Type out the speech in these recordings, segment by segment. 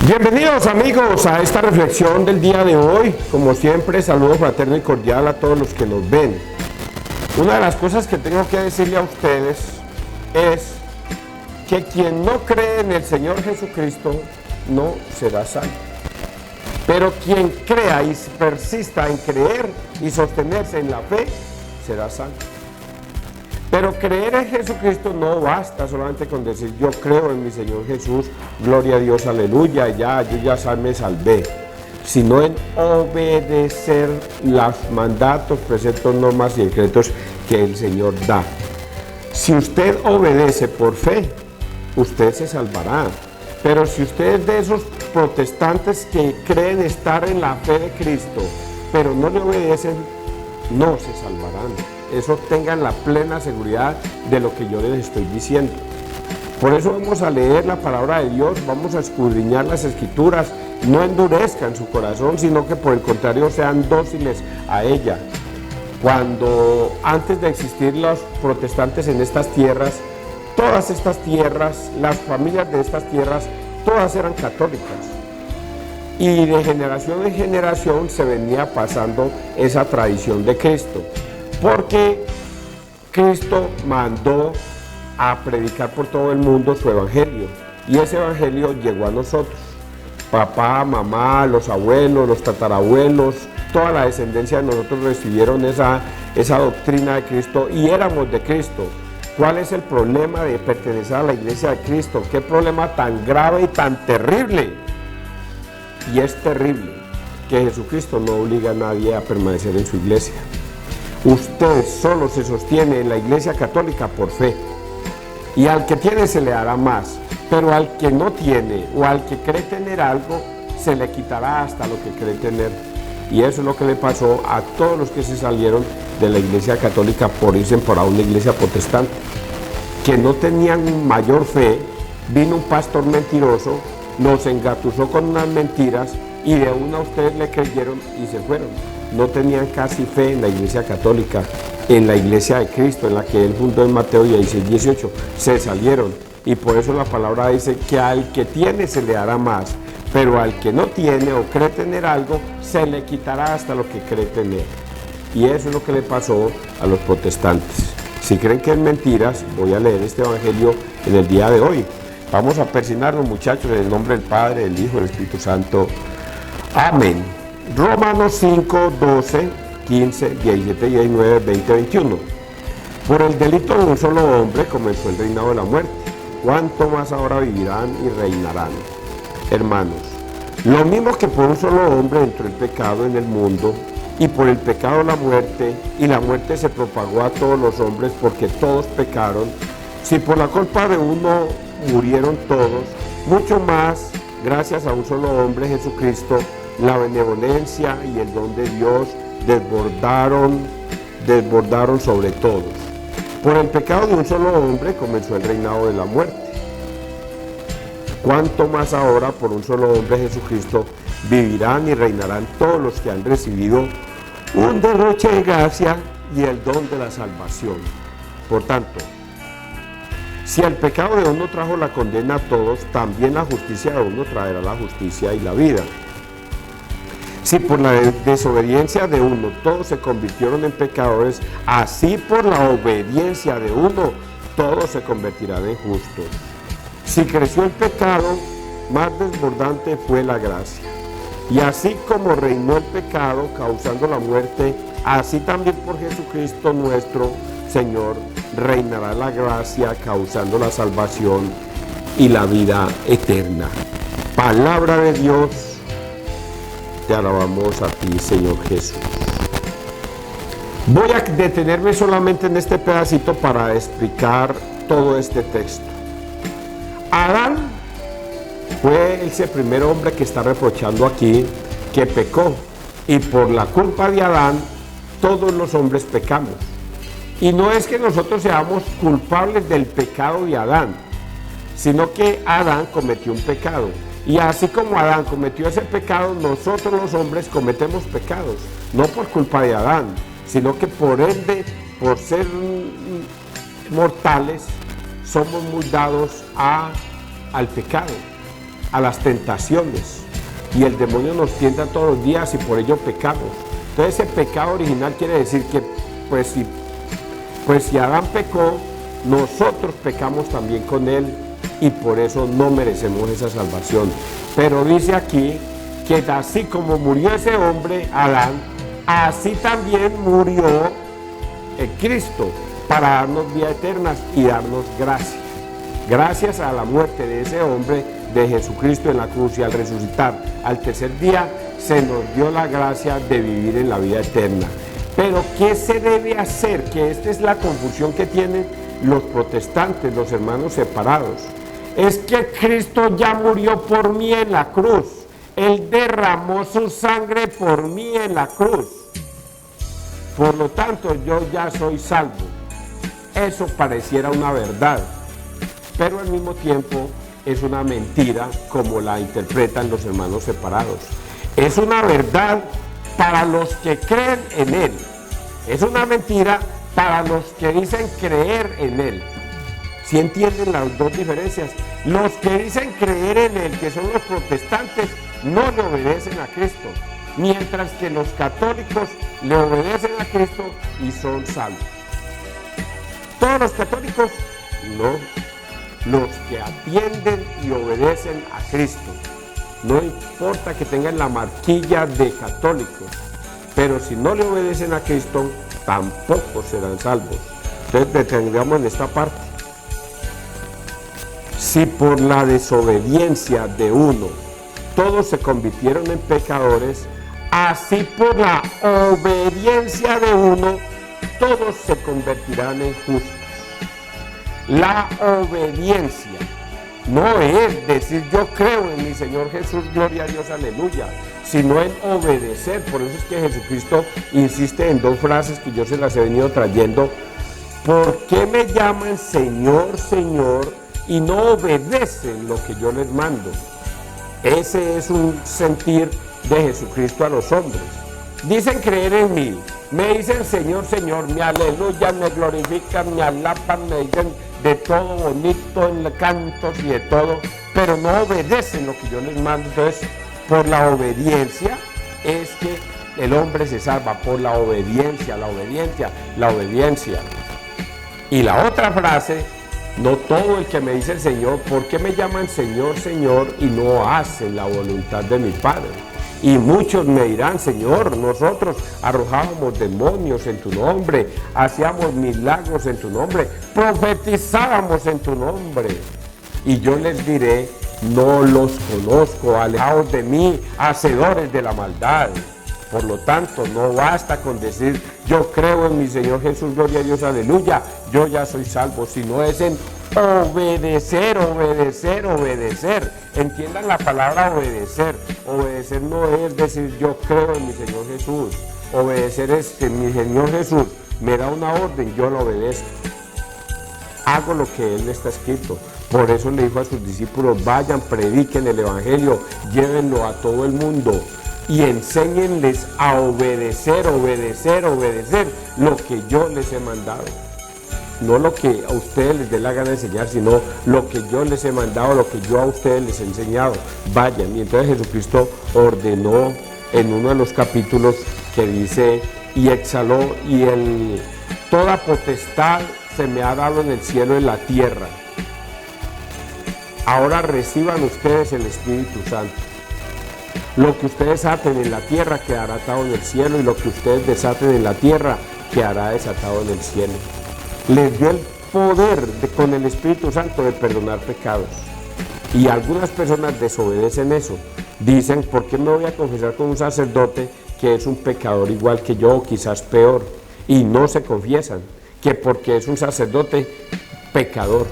Bienvenidos amigos a esta reflexión del día de hoy. Como siempre, saludo fraterno y cordial a todos los que nos ven. Una de las cosas que tengo que decirle a ustedes es que quien no cree en el Señor Jesucristo no será salvo. Pero quien crea y persista en creer y sostenerse en la fe, será salvo. Pero creer en Jesucristo no basta solamente con decir yo creo en mi Señor Jesús, gloria a Dios, aleluya, yo ya me salvé, sino en obedecer los mandatos, preceptos, normas y decretos que el Señor da. Si usted obedece por fe, usted se salvará. Pero si usted es de esos protestantes que creen estar en la fe de Cristo, pero no le obedecen, no se salvarán. Eso tengan la plena seguridad de lo que yo les estoy diciendo. Por eso vamos a leer la palabra de Dios, vamos a escudriñar las Escrituras, no endurezcan su corazón, sino que por el contrario sean dóciles a ella. Cuando antes de existir los protestantes en estas tierras, todas estas tierras, las familias de estas tierras, todas eran católicas. Y de generación en generación se venía pasando esa tradición de Cristo. Porque Cristo mandó a predicar por todo el mundo su evangelio. Y ese evangelio llegó a nosotros. Papá, mamá, los abuelos, los tatarabuelos, toda la descendencia de nosotros recibieron esa doctrina de Cristo y éramos de Cristo. ¿Cuál es el problema de pertenecer a la iglesia de Cristo? ¿Qué problema tan grave y tan terrible? Y es terrible que Jesucristo no obliga a nadie a permanecer en su iglesia. Usted solo se sostiene en la iglesia católica por fe. Y al que tiene se le dará más. Pero al que no tiene o al que cree tener algo, se le quitará hasta lo que cree tener. Y eso es lo que le pasó a todos los que se salieron de la iglesia católica por irse por a una iglesia protestante. Que no tenían mayor fe, vino un pastor mentiroso, nos engatusó con unas mentiras y de una a ustedes le creyeron y se fueron. No tenían casi fe en la iglesia católica, en la iglesia de Cristo, en la que él fundó en Mateo 16, 18. Se salieron y por eso la palabra dice que al que tiene se le dará más, pero al que no tiene o cree tener algo, se le quitará hasta lo que cree tener. Y eso es lo que le pasó a los protestantes. Si creen que es mentiras, voy a leer este evangelio en el día de hoy. Vamos a persignarnos, muchachos, en el nombre del Padre, del Hijo y del Espíritu Santo. Amén. Romanos 5, 12, 15, 17, 19, 20, 21. Por el delito de un solo hombre comenzó el reinado de la muerte. ¿Cuánto más ahora vivirán y reinarán? Hermanos, lo mismo que por un solo hombre entró el pecado en el mundo, y por el pecado la muerte, y la muerte se propagó a todos los hombres porque todos pecaron. Si por la culpa de uno murieron todos, mucho más, gracias a un solo hombre, Jesucristo, la benevolencia y el don de Dios desbordaron sobre todos. Por el pecado de un solo hombre comenzó el reinado de la muerte. Cuánto más ahora por un solo hombre, Jesucristo, vivirán y reinarán todos los que han recibido un derroche de gracia y el don de la salvación. Por tanto, si el pecado de uno trajo la condena a todos, también la justicia de uno traerá la justicia y la vida. Si por la desobediencia de uno todos se convirtieron en pecadores, así por la obediencia de uno todos se convertirán en justos. Si creció el pecado, más desbordante fue la gracia. Y así como reinó el pecado causando la muerte, así también por Jesucristo nuestro Señor reinará la gracia causando la salvación y la vida eterna. Palabra de Dios. Te alabamos a ti, Señor Jesús. Voy a detenerme solamente en este pedacito para explicar todo este texto. Adán fue ese primer hombre que está reprochando aquí, que pecó. Y por la culpa de Adán, todos los hombres pecamos. Y no es que nosotros seamos culpables del pecado de Adán, sino que Adán cometió un pecado. Y así como Adán cometió ese pecado, nosotros los hombres cometemos pecados, no por culpa de Adán, sino que por ende, por ser mortales, somos muy dados al pecado. a las tentaciones. Y el demonio nos tienta todos los días y por ello pecamos. Entonces ese pecado original quiere decir que pues si Adán pecó, nosotros pecamos también con él y por eso no merecemos esa salvación. Pero dice aquí que así como murió ese hombre, Adán, así también murió Cristo para darnos vida eterna y darnos gracia. Gracias a la muerte de ese hombre, de Jesucristo en la cruz, y al resucitar al tercer día, se nos dio la gracia de vivir en la vida eterna. Pero ¿qué se debe hacer? Que esta es la confusión que tienen los protestantes, los hermanos separados. Es que Cristo ya murió por mí en la cruz. Él derramó su sangre por mí en la cruz. Por lo tanto, yo ya soy salvo. Eso pareciera una verdad, pero al mismo tiempo es una mentira como la interpretan los hermanos separados. Es una verdad para los que creen en Él. Es una mentira para los que dicen creer en Él. ¿Sí entienden las dos diferencias? Los que dicen creer en Él, que son los protestantes, no le obedecen a Cristo, mientras que los católicos le obedecen a Cristo y son salvos. Todos los católicos, no. Los que atienden y obedecen a Cristo. No importa que tengan la marquilla de católicos, pero si no le obedecen a Cristo, tampoco serán salvos. Entonces detengamos en esta parte. Si por la desobediencia de uno todos se convirtieron en pecadores, así por la obediencia de uno todos se convertirán en justos. La obediencia no es decir yo creo en mi Señor Jesús, gloria a Dios, aleluya, sino en obedecer. Por eso es que Jesucristo insiste en dos frases que yo se las he venido trayendo. ¿Por qué me llaman Señor, Señor y no obedecen lo que yo les mando? Ese es un sentir de Jesucristo a los hombres. Dicen creer en mí, me dicen Señor, Señor, me aleluya, me glorifican, me alaban, me dicen de todo bonito en cantos y de todo, pero no obedecen lo que yo les mando. Entonces, por la obediencia es que el hombre se salva, por la obediencia, la obediencia, la obediencia. Y la otra frase, no todo el que me dice el Señor, ¿por qué me llaman Señor, Señor y no hacen la voluntad de mi Padre? Y muchos me dirán, Señor, nosotros arrojábamos demonios en tu nombre, hacíamos milagros en tu nombre, profetizábamos en tu nombre. Y yo les diré, no los conozco, alejaos de mí, hacedores de la maldad. Por lo tanto, no basta con decir, yo creo en mi Señor Jesús, gloria a Dios, aleluya, yo ya soy salvo, sino es en obedecer, obedecer, obedecer. Entiendan la palabra obedecer. Obedecer no es decir yo creo en mi Señor Jesús. Obedecer es que mi Señor Jesús me da una orden, yo la obedezco. Hago lo que Él está escrito. Por eso le dijo a sus discípulos, vayan, prediquen el Evangelio, llévenlo a todo el mundo y enséñenles a obedecer, obedecer, obedecer lo que yo les he mandado. No lo que a ustedes les dé la gana de enseñar, sino lo que yo les he mandado, lo que yo a ustedes les he enseñado. Vayan. Y entonces Jesucristo ordenó en uno de los capítulos que dice, y exhaló, y toda potestad se me ha dado en el cielo y en la tierra. Ahora reciban ustedes el Espíritu Santo. Lo que ustedes aten en la tierra quedará atado en el cielo, y lo que ustedes desaten en la tierra quedará desatado en el cielo. Les dio el poder con el Espíritu Santo de perdonar pecados. Y algunas personas desobedecen eso. Dicen, ¿por qué me voy a confesar con un sacerdote que es un pecador igual que yo, o quizás peor? Y no se confiesan, que porque es un sacerdote pecador.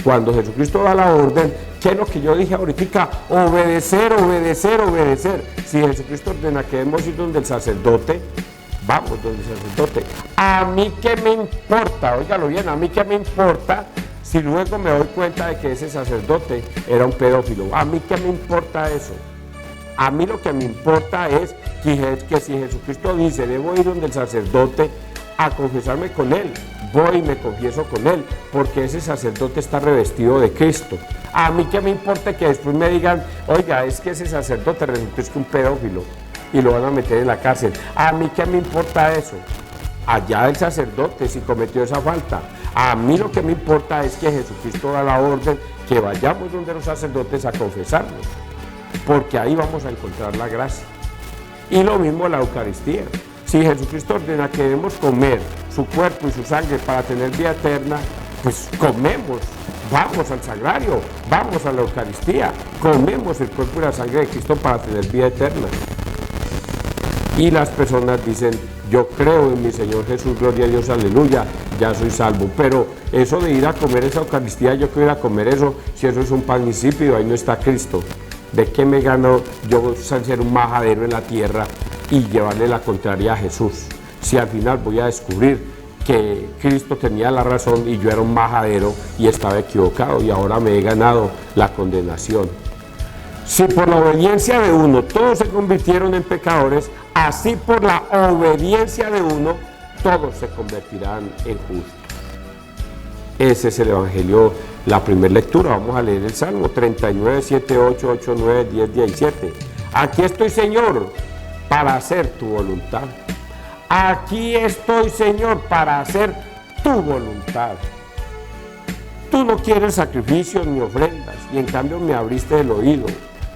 Cuando Jesucristo da la orden, ¿qué es lo que yo dije ahorita? Obedecer, obedecer, obedecer. Si Jesucristo ordena que debemos ir donde el sacerdote, vamos donde el sacerdote. A mí qué me importa, óigalo bien, a mí qué me importa si luego me doy cuenta de que ese sacerdote era un pedófilo. A mí qué me importa eso. A mí lo que me importa es que si Jesucristo dice, debo ir donde el sacerdote a confesarme con él, voy y me confieso con él, porque ese sacerdote está revestido de Cristo. A mí qué me importa que después me digan, oiga, es que ese sacerdote resultó es que un pedófilo y lo van a meter en la cárcel. A mí qué me importa eso. Allá el sacerdote si cometió esa falta. A mí lo que me importa es que Jesucristo da la orden que vayamos donde los sacerdotes a confesarnos, porque ahí vamos a encontrar la gracia. Y lo mismo la Eucaristía. Si Jesucristo ordena que debemos comer su cuerpo y su sangre para tener vida eterna, pues comemos, vamos al sagrario, vamos a la Eucaristía, comemos el cuerpo y la sangre de Cristo para tener vida eterna. Y las personas dicen, yo creo en mi Señor Jesús, gloria a Dios, aleluya, ya soy salvo. Pero eso de ir a comer esa Eucaristía, yo quiero ir a comer eso, si eso es un pan insípido, ahí no está Cristo. ¿De qué me gano yo ser un majadero en la tierra y llevarle la contraria a Jesús? Si al final voy a descubrir que Cristo tenía la razón y yo era un majadero y estaba equivocado y ahora me he ganado la condenación. Si por la obediencia de uno todos se convirtieron en pecadores, así por la obediencia de uno todos se convertirán en justos. Ese es el Evangelio, la primera lectura. Vamos a leer el Salmo 39, 7, 8, 8, 9, 10, 17. Aquí estoy, Señor, para hacer tu voluntad. Aquí estoy, Señor, para hacer tu voluntad. Tú no quieres sacrificios ni ofrendas, y en cambio me abriste el oído.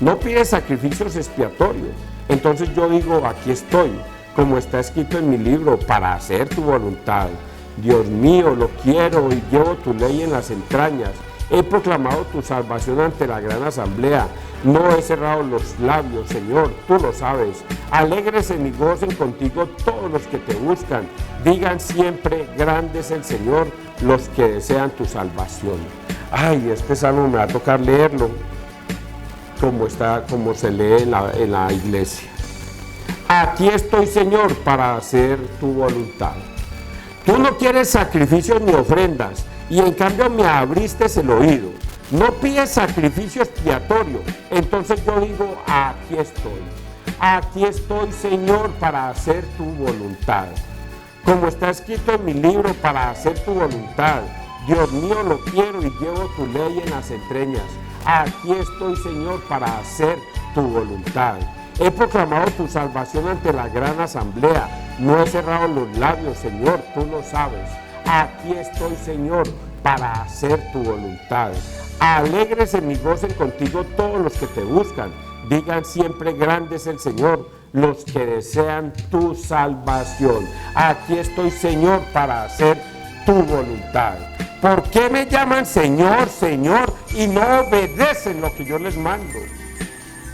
No pides sacrificios expiatorios. Entonces yo digo, aquí estoy, como está escrito en mi libro, para hacer tu voluntad. Dios mío, lo quiero y llevo tu ley en las entrañas. He proclamado tu salvación ante la gran asamblea. No he cerrado los labios, Señor, tú lo sabes. Alégrese y gocen contigo todos los que te buscan. Digan siempre, grande es el Señor, los que desean tu salvación. Ay, este salmo me va a tocar leerlo como se lee en la iglesia. Aquí estoy, Señor, para hacer tu voluntad. Tú no quieres sacrificios ni ofrendas, y en cambio me abriste el oído. No pides sacrificio expiatorio. Entonces yo digo, aquí estoy. Aquí estoy, Señor, para hacer tu voluntad. Como está escrito en mi libro, para hacer tu voluntad. Dios mío, lo quiero y llevo tu ley en las entrañas. Aquí estoy, Señor, para hacer tu voluntad. He proclamado tu salvación ante la gran asamblea. No he cerrado los labios, Señor, tú lo sabes. Aquí estoy, Señor, para hacer tu voluntad. Alegres en mi gocen contigo todos los que te buscan. Digan siempre, grande es el Señor, los que desean tu salvación. Aquí estoy, Señor, para hacer tu voluntad. ¿Por qué me llaman Señor, Señor y no obedecen lo que yo les mando?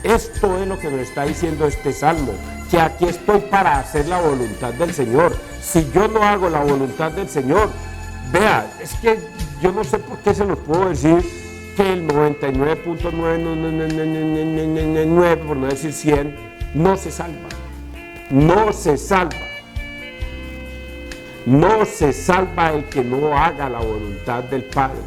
Esto es lo que nos está diciendo este salmo, que aquí estoy para hacer la voluntad del Señor. Si yo no hago la voluntad del Señor, vea, es que yo no sé por qué se los puedo decir que el 99.9, por no decir 100, no se salva. No se salva. No se salva el que no haga la voluntad del Padre.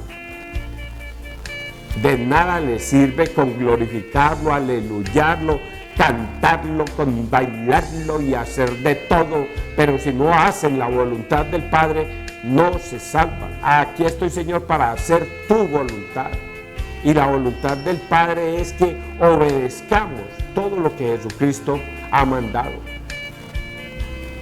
De nada le sirve con glorificarlo, aleluyarlo, cantarlo, con bailarlo y hacer de todo, pero si no hacen la voluntad del Padre, no se salvan. Aquí estoy, Señor, para hacer tu voluntad. Y la voluntad del Padre es que obedezcamos todo lo que Jesucristo ha mandado.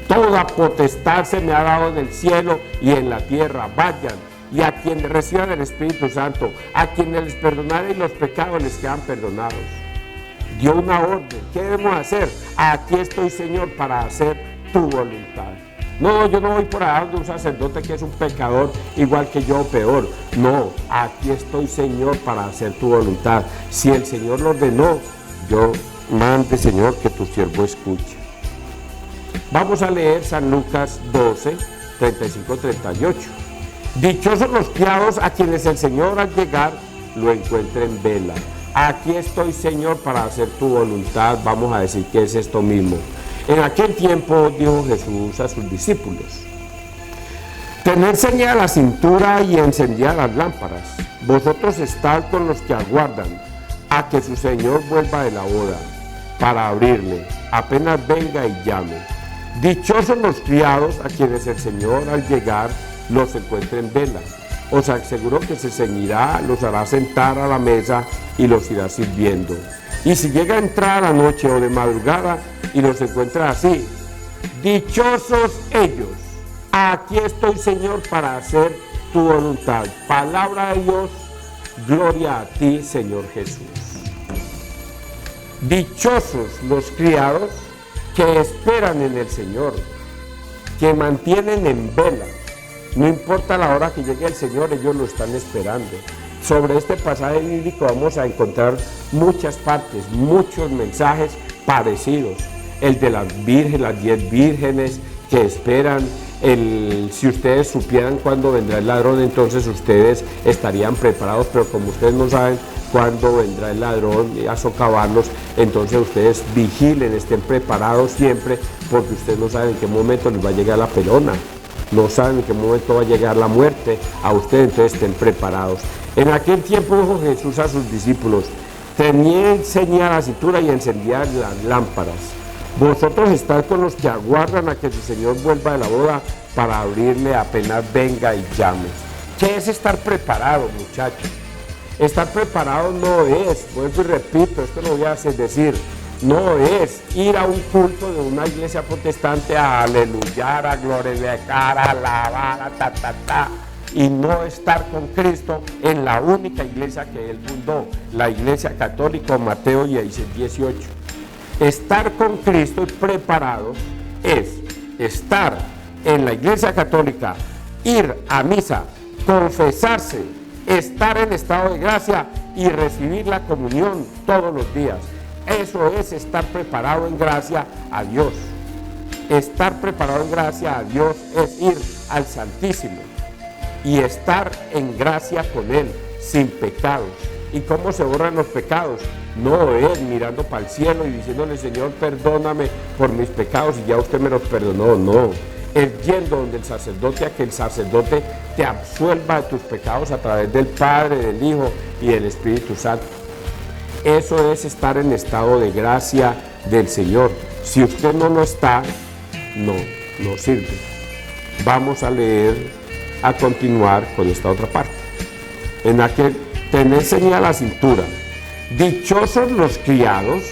Toda potestad se me ha dado en el cielo y en la tierra. Vayan, y a quienes reciban el Espíritu Santo, a quienes les perdonaren los pecados les quedan perdonados. Dio una orden. ¿Qué debemos hacer? Aquí estoy, Señor, para hacer tu voluntad. No, yo no voy por allá de un sacerdote que es un pecador igual que yo o peor. No, aquí estoy, Señor, para hacer tu voluntad. Si el Señor lo ordenó, yo mande, Señor, que tu siervo escuche. Vamos a leer San Lucas 12, 35-38. Dichosos los criados a quienes el Señor al llegar lo encuentre en vela. Aquí estoy, Señor, para hacer tu voluntad. Vamos a decir que es esto mismo. En aquel tiempo dijo Jesús a sus discípulos: tened ceñida la cintura y encendidas las lámparas. Vosotros estad con los que aguardan a que su Señor vuelva de la boda, para abrirle, apenas venga y llame. Dichosos los criados a quienes el Señor al llegar los encuentre en vela. Os aseguro que se ceñirá, los hará sentar a la mesa y los irá sirviendo. Y si llega a entrar a la noche o de madrugada y los encuentra así, dichosos ellos. Aquí estoy, Señor, para hacer tu voluntad. Palabra de Dios, gloria a ti, Señor Jesús. Dichosos los criados que esperan en el Señor, que mantienen en vela. No importa la hora que llegue el Señor, ellos lo están esperando. Sobre este pasaje bíblico vamos a encontrar muchas partes, muchos mensajes parecidos. El de las vírgenes, las 10 vírgenes que esperan. Si ustedes supieran cuándo vendrá el ladrón, entonces ustedes estarían preparados, pero como ustedes no saben cuándo vendrá el ladrón a socavarlos, entonces ustedes vigilen, estén preparados siempre, porque ustedes no saben en qué momento les va a llegar la pelona. No saben en qué momento va a llegar la muerte a ustedes, entonces estén preparados. En aquel tiempo dijo Jesús a sus discípulos: tenía ceñida la cintura y encendía las lámparas. Vosotros estáis con los que aguardan a que su Señor vuelva de la boda para abrirle apenas venga y llame. ¿Qué es estar preparado, muchachos? Estar preparado no es, vuelvo y repito, esto lo voy a decir, no es ir a un culto de una iglesia protestante a aleluyar, a glorificar, a alabar, y no estar con Cristo en la única iglesia que Él fundó, la iglesia católica, Mateo 18. Estar con Cristo y preparado es estar en la iglesia católica, ir a misa, confesarse, estar en estado de gracia y recibir la comunión todos los días. Eso es estar preparado en gracia a Dios. Estar preparado en gracia a Dios es ir al Santísimo y estar en gracia con Él, sin pecados. ¿Y cómo se borran los pecados? No es mirando para el cielo y diciéndole: Señor, perdóname por mis pecados y ya usted me los perdonó. No, es yendo donde el sacerdote, a que el sacerdote te absuelva de tus pecados a través del Padre, del Hijo y del Espíritu Santo. Eso es estar en estado de gracia del Señor. Si usted no lo está, no sirve. Vamos a leer, a continuar con esta otra parte. En aquel tener ceñida la cintura. Dichosos los criados,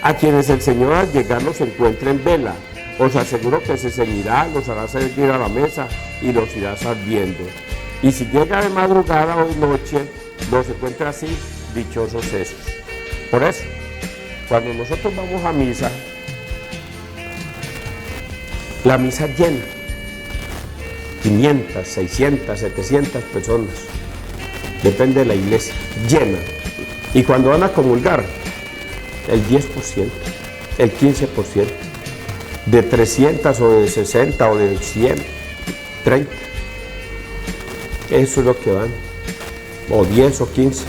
a quienes el Señor al llegar los encuentre en vela. Os aseguro que se ceñirá, los hará servir a la mesa y los irá sirviendo. Y si llega de madrugada o de noche, los encuentra así, dichosos esos. Por eso, cuando nosotros vamos a misa, la misa llena, 500, 600, 700 personas, depende de la iglesia, llena. Y cuando van a comulgar, el 10%, el 15%, de 300 o de 60 o de 100, 30. Eso es lo que van, o 10 o 15.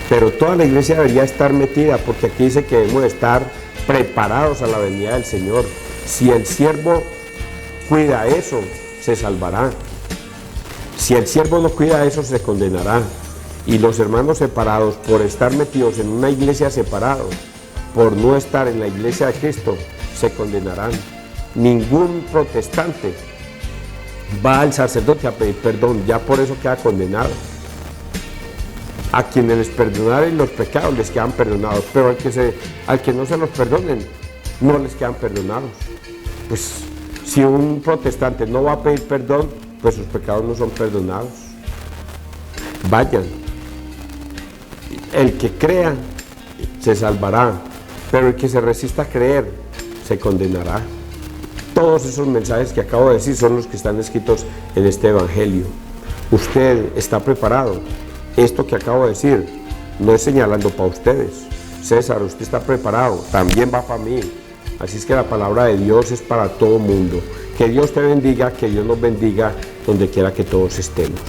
Pero toda la iglesia debería estar metida, porque aquí dice que debemos estar preparados a la venida del Señor. Si el siervo cuida eso, se salvará. Si el siervo no cuida eso, se condenará. Y los hermanos separados, por estar metidos en una iglesia separada, por no estar en la iglesia de Cristo, se condenarán. Ningún protestante va al sacerdote a pedir perdón, ya por eso queda condenado. A quienes les perdonaren los pecados les quedan perdonados, pero al que no se los perdonen, no les quedan perdonados. Pues si un protestante no va a pedir perdón, pues sus pecados no son perdonados. Vayan. El que crea se salvará, pero el que se resista a creer se condenará. Todos esos mensajes que acabo de decir son los que están escritos en este evangelio. Usted está preparado. Esto que acabo de decir no es señalando para ustedes. César, usted está preparado, también va para mí. Así es que la palabra de Dios es para todo mundo. Que Dios te bendiga, que Dios nos bendiga donde quiera que todos estemos.